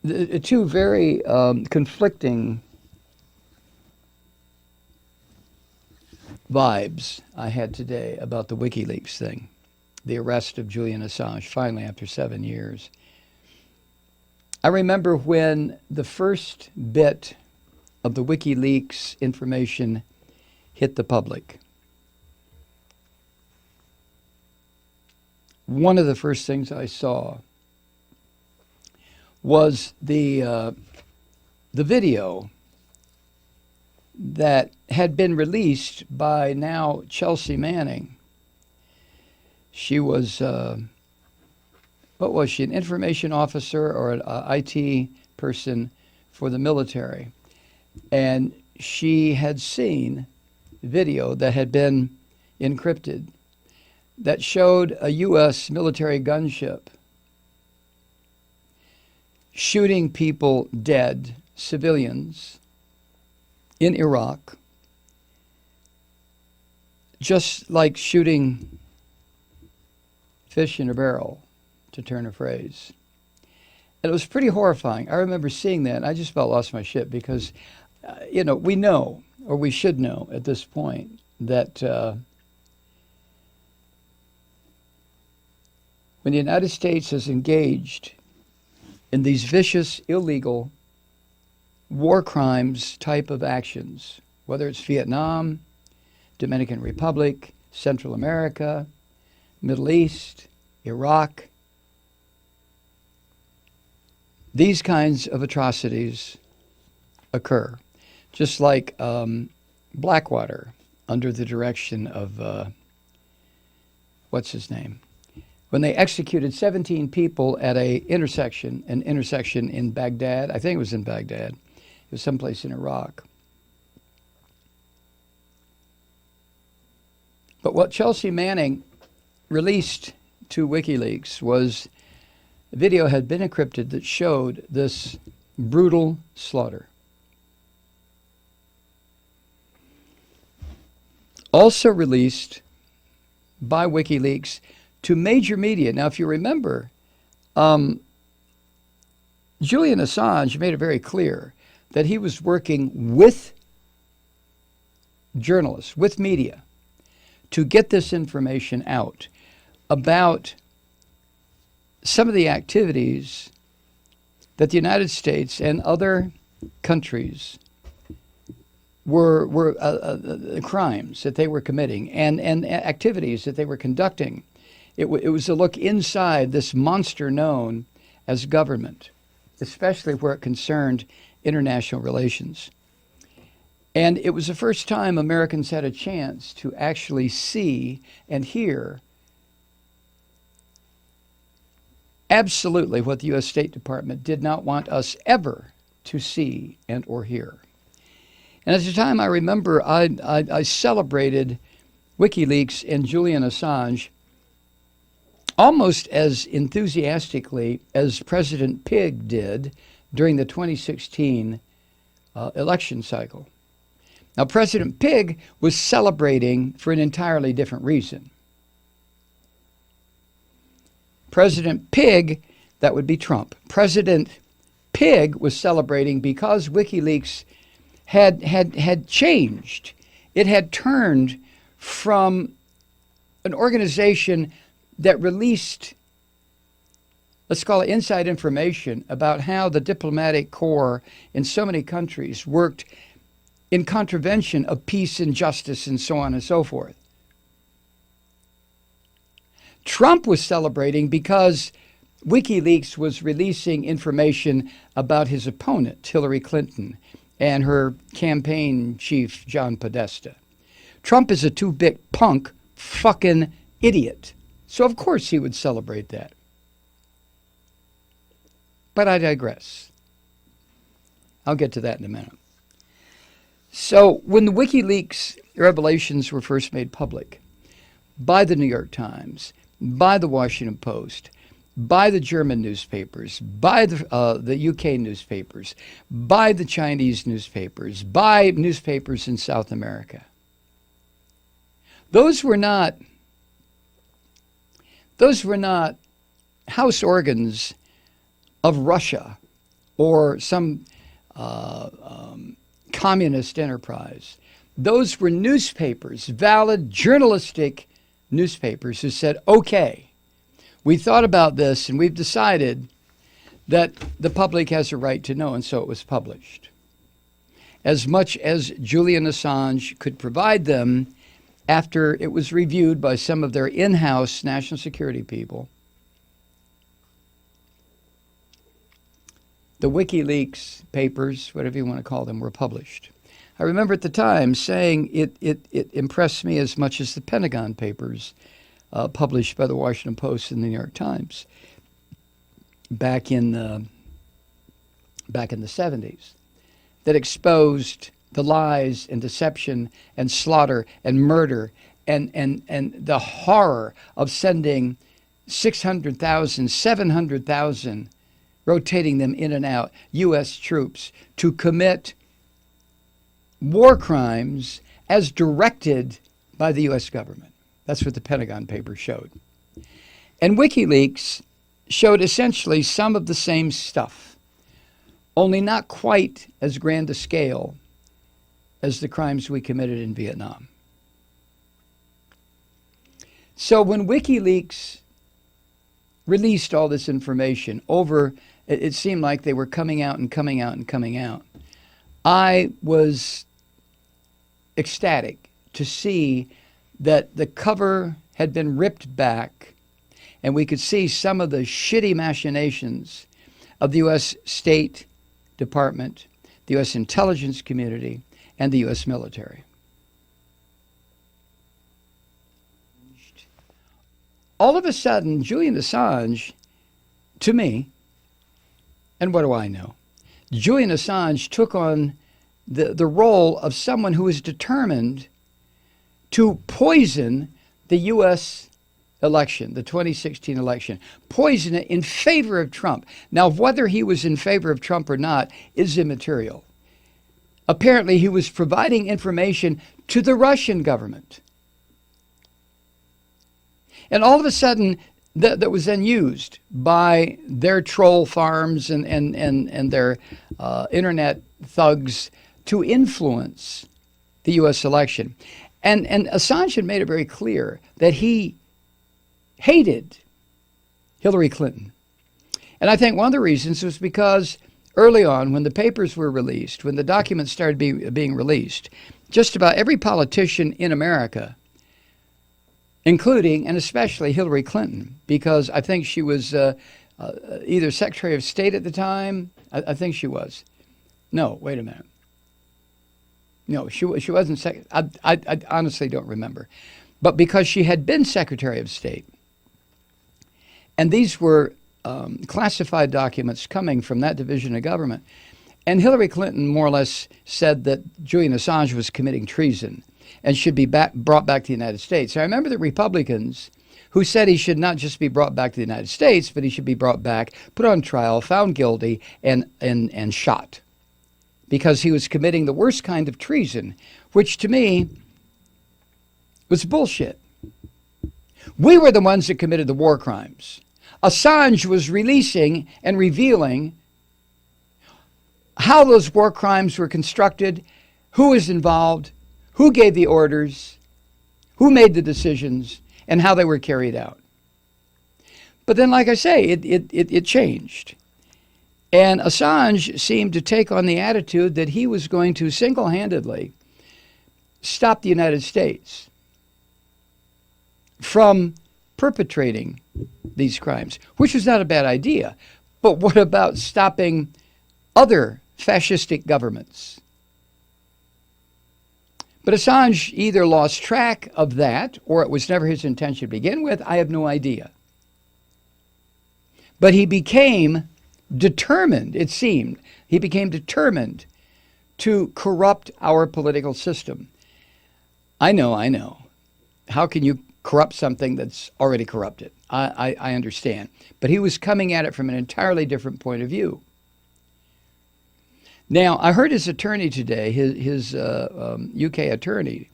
the two very conflicting vibes I had today about the WikiLeaks thing, the arrest of Julian Assange, finally after 7 years. I remember when the first bit of the WikiLeaks information hit the public. One of the first things I saw was the video that had been released by now Chelsea Manning. She was, what was she, an information officer or an IT person for the military. And she had seen video that had been encrypted that showed a U.S. military gunship shooting people dead, civilians, in Iraq, just like shooting fish in a barrel, to turn a phrase. And it was pretty horrifying. I remember seeing that, and I just about lost my shit because, we know, or we should know at this point, that when the United States has engaged in these vicious, illegal, war crimes type of actions, whether it's Vietnam, Dominican Republic, Central America, Middle East, Iraq, these kinds of atrocities occur, just like Blackwater under the direction of, what's his name? When they executed 17 people at an intersection in Baghdad. I think it was in Baghdad. It was someplace in Iraq. But what Chelsea Manning released to WikiLeaks was a video had been encrypted that showed this brutal slaughter. Also released by WikiLeaks to major media. Now, if you remember, Julian Assange made it very clear that he was working with journalists, with media, to get this information out about some of the activities that the United States and other countries were crimes that they were committing and activities that they were conducting. It was a look inside this monster known as government, especially where it concerned international relations. And it was the first time Americans had a chance to actually see and hear absolutely what the U.S. State Department did not want us ever to see and or hear. And at the time, I remember I celebrated WikiLeaks and Julian Assange almost as enthusiastically as President Pig did during the 2016 election cycle. Now, President Pig was celebrating for an entirely different reason. President Pig, that would be Trump. President Pig was celebrating because WikiLeaks had changed. It had turned from an organization that released, let's call it inside information about how the diplomatic corps in so many countries worked in contravention of peace and justice and so on and so forth. Trump was celebrating because WikiLeaks was releasing information about his opponent, Hillary Clinton, and her campaign chief, John Podesta. Trump is a two-bit punk fucking idiot. So of course he would celebrate that. But I digress. I'll get to that in a minute. So when the WikiLeaks revelations were first made public by the New York Times, by the Washington Post, by the German newspapers, by the UK newspapers, by the Chinese newspapers, by newspapers in South America, those were not house organs of Russia or some communist enterprise. Those were newspapers, valid journalistic newspapers, who said, okay, we thought about this and we've decided that the public has a right to know, and so it was published. As much as Julian Assange could provide them after it was reviewed by some of their in-house national security people, the WikiLeaks papers, whatever you want to call them, were published. I remember at the time saying it impressed me as much as the Pentagon papers published by the Washington Post and the New York Times back in the 70s, that exposed the lies and deception and slaughter and murder and the horror of sending 600,000, 700,000, rotating them in and out, U.S. troops to commit war crimes as directed by the U.S. government. That's what the Pentagon papers showed. And WikiLeaks showed essentially some of the same stuff, only not quite as grand a scale as the crimes we committed in Vietnam. So when WikiLeaks released all this information over, it seemed like they were coming out and coming out and coming out, I was ecstatic to see that the cover had been ripped back and we could see some of the shitty machinations of the U.S. State Department, the U.S. intelligence community, and the U.S. military. All of a sudden, Julian Assange, to me, and what do I know? Julian Assange took on the role of someone who is determined to poison the U.S. election, the 2016 election, poison it in favor of Trump. Now, whether he was in favor of Trump or not is immaterial. Apparently, he was providing information to the Russian government. And all of a sudden, that was then used by their troll farms and their internet thugs to influence the U.S. election. And Assange had made it very clear that he hated Hillary Clinton. And I think one of the reasons was because early on, when the papers were released, when the documents started being released, just about every politician in America, including and especially Hillary Clinton, because I think she was either Secretary of State at the time. I think she was. No, wait a minute. No, she wasn't. I honestly don't remember. But because she had been Secretary of State, and these were classified documents coming from that division of government, and Hillary Clinton more or less said that Julian Assange was committing treason and should be brought back to the United States. I remember the Republicans who said he should not just be brought back to the United States, but he should be brought back, put on trial, found guilty, and shot, because he was committing the worst kind of treason, which to me was bullshit. We were the ones that committed the war crimes. Assange was releasing and revealing how those war crimes were constructed, who was involved, who gave the orders, who made the decisions, and how they were carried out. But then, like I say, it changed. And Assange seemed to take on the attitude that he was going to single-handedly stop the United States from perpetrating these crimes, which was not a bad idea. But what about stopping other fascistic governments? But Assange either lost track of that, or it was never his intention to begin with. I have no idea. But he became determined, it seemed, he became determined to corrupt our political system. I know. How can you corrupt something that's already corrupted? I understand. But he was coming at it from an entirely different point of view. Now, I heard his attorney today, his UK attorney,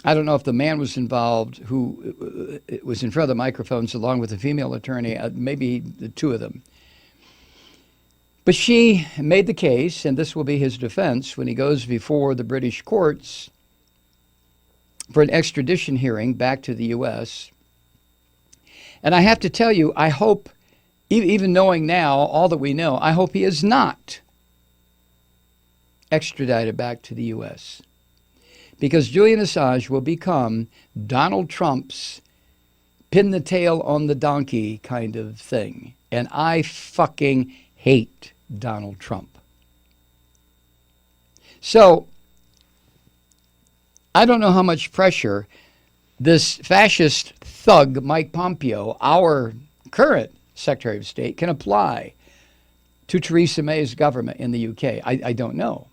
I don't know if the man was involved who was in front of the microphones along with a female attorney, maybe the two of them. But she made the case, and this will be his defense when he goes before the British courts for an extradition hearing back to the U.S. And I have to tell you, I hope, even knowing now all that we know, I hope he is not extradited back to the U.S. Because Julian Assange will become Donald Trump's pin the tail on the donkey kind of thing. And I fucking hate Donald Trump. So, I don't know how much pressure this fascist thug, Mike Pompeo, our current Secretary of State, can apply to Theresa May's government in the UK. I don't know.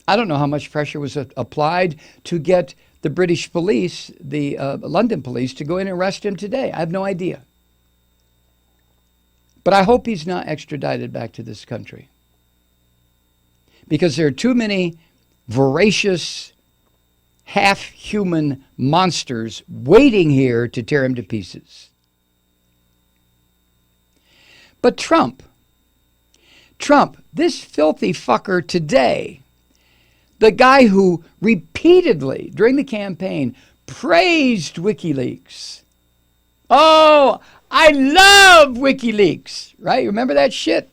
I don't know how much pressure was applied to get the British police, the London police, to go in and arrest him today. I have no idea. But I hope he's not extradited back to this country. Because there are too many voracious, half-human monsters waiting here to tear him to pieces. But Trump, this filthy fucker today, the guy who repeatedly, during the campaign, praised WikiLeaks. Oh, I love WikiLeaks, right? Remember that shit?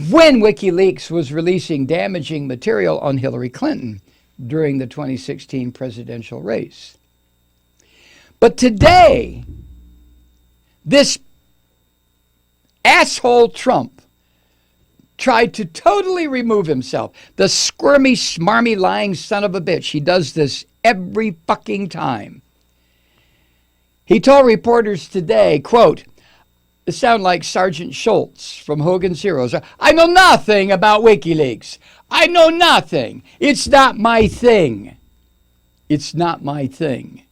When WikiLeaks was releasing damaging material on Hillary Clinton during the 2016 presidential race. But today, this asshole Trump tried to totally remove himself. The squirmy, smarmy, lying son of a bitch. He does this every fucking time. He told reporters today, quote, "It sound like Sergeant Schultz from Hogan's Heroes. I know nothing about WikiLeaks. I know nothing. It's not my thing. It's not my thing."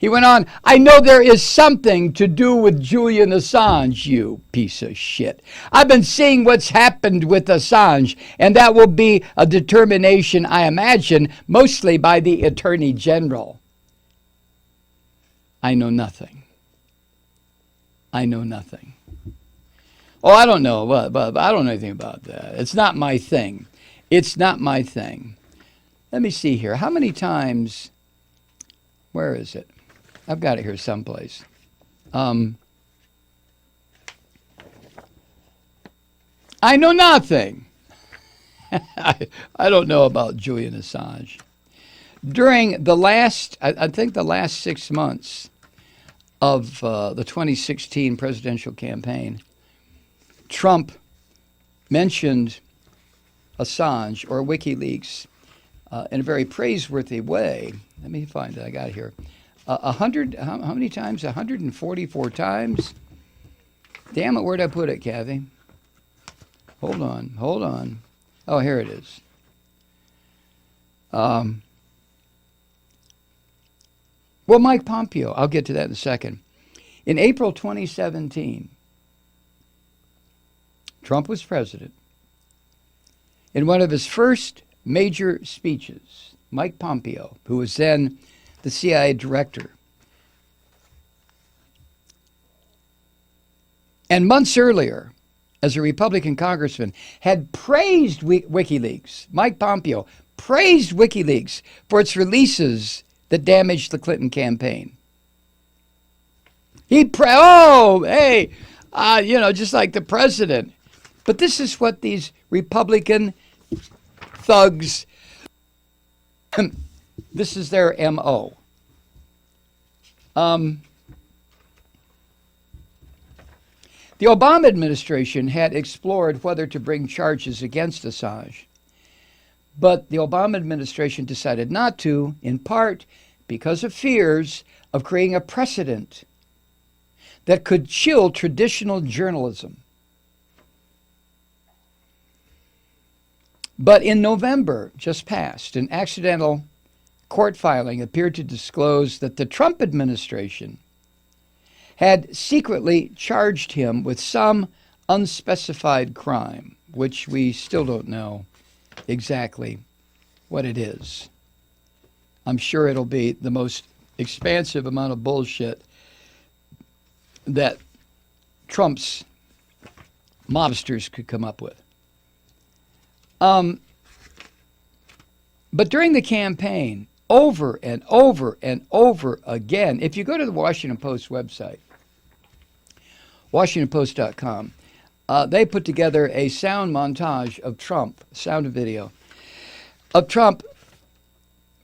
He went on, "I know there is something to do with Julian Assange, you piece of shit. I've been seeing what's happened with Assange, and that will be a determination, I imagine, mostly by the Attorney General." I know nothing. I know nothing. Oh, I don't know. But I don't know anything about that. It's not my thing. It's not my thing. Let me see here. How many times? Where is it? I've got it here someplace. I know nothing. I don't know about Julian Assange. During the last, I think the last 6 months of the 2016 presidential campaign, Trump mentioned Assange or WikiLeaks in a very praiseworthy way. Let me find it. I got it here. How many times? 144 times. Damn it, where'd I put it, Kathy? Hold on. Oh, here it is. Well, Mike Pompeo, I'll get to that in a second. In April 2017, Trump was president. In one of his first major speeches, Mike Pompeo, who was then the CIA director, and months earlier, as a Republican congressman, had praised WikiLeaks. Mike Pompeo praised WikiLeaks for its releases that damaged the Clinton campaign. Just like the president. But this is what these Republican thugs, this is their MO. The Obama administration had explored whether to bring charges against Assange. But the Obama administration decided not to, in part because of fears of creating a precedent that could chill traditional journalism. But in November, just passed, an accidental court filing appeared to disclose that the Trump administration had secretly charged him with some unspecified crime, which we still don't know exactly what it is. I'm sure it'll be the most expansive amount of bullshit that Trump's mobsters could come up with. But during the campaign, over and over and over again, if you go to the Washington Post website, WashingtonPost.com, they put together a sound montage of Trump, sound and video, of Trump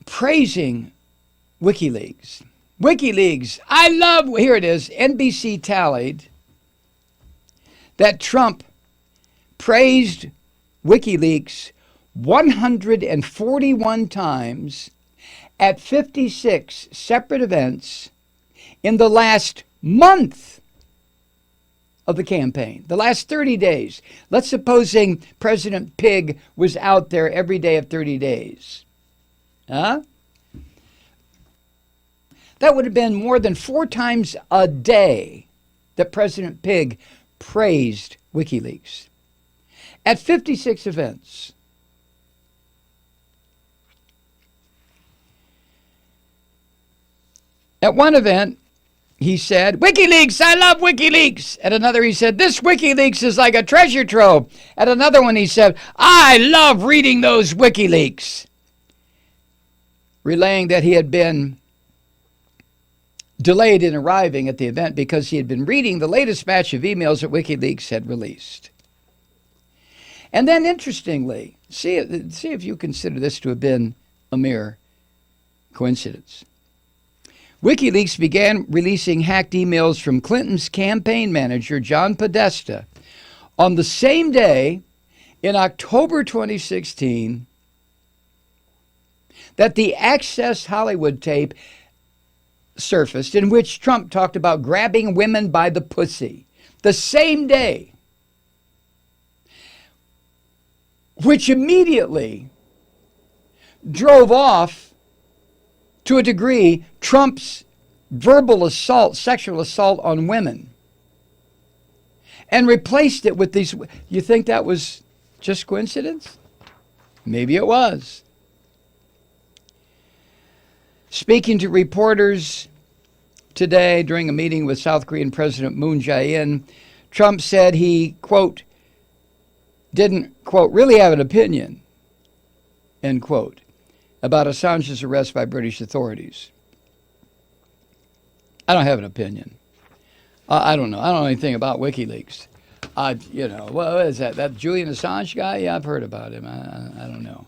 praising WikiLeaks. WikiLeaks, I love, here it is, NBC tallied that Trump praised WikiLeaks 141 times at 56 separate events in the last month of the campaign, the last 30 days. Let's supposing President Pig was out there every day of 30 days. Huh? That would have been more than 4 times a day that President Pig praised WikiLeaks. At 56 events. At one event, he said, WikiLeaks, I love WikiLeaks. At another, he said, this WikiLeaks is like a treasure trove. At another one, he said, I love reading those WikiLeaks. Relaying that he had been delayed in arriving at the event because he had been reading the latest batch of emails that WikiLeaks had released. And then, interestingly, see if you consider this to have been a mere coincidence. WikiLeaks began releasing hacked emails from Clinton's campaign manager, John Podesta, on the same day in October 2016 that the Access Hollywood tape surfaced in which Trump talked about grabbing women by the pussy. The same day, which immediately drove off, to a degree, Trump's verbal assault, sexual assault on women, and replaced it with these. You think that was just coincidence? Maybe it was. Speaking to reporters today during a meeting with South Korean President Moon Jae-in, Trump said he, quote, didn't, quote, really have an opinion, end quote, about Assange's arrest by British authorities. I don't have an opinion. I don't know. I don't know anything about WikiLeaks. What is that? That Julian Assange guy? Yeah, I've heard about him. I don't know.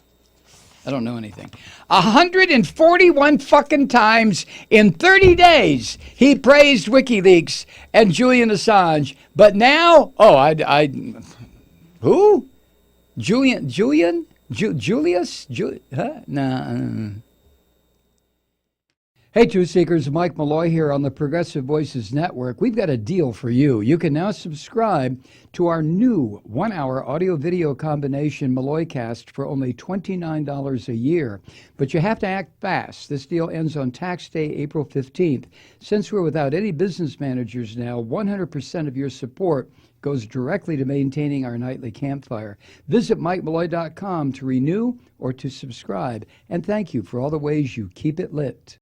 I don't know anything. 141 fucking times in 30 days he praised WikiLeaks and Julian Assange. But now, who? Julius? Nah. Hey, Truth Seekers, Mike Malloy here on the Progressive Voices Network. We've got a deal for you. You can now subscribe to our new 1-hour audio-video combination Malloycast for only $29 a year. But you have to act fast. This deal ends on tax day, April 15th. Since we're without any business managers now, 100% of your support goes directly to maintaining our nightly campfire. Visit MikeMalloy.com to renew or to subscribe. And thank you for all the ways you keep it lit.